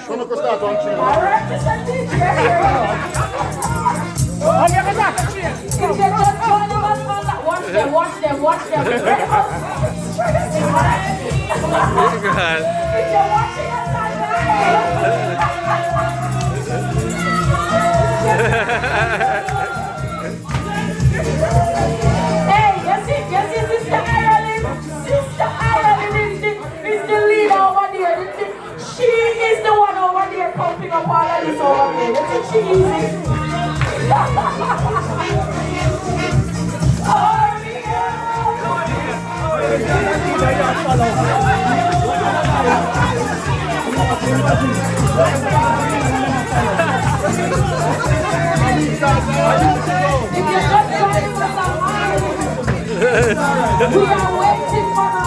Sono costato anche watch them. Hey, you see, Sister Ireland? Sister Ireland is the leader over there. She is the one over there pumping up all of this over there. You think she easy? We are waiting for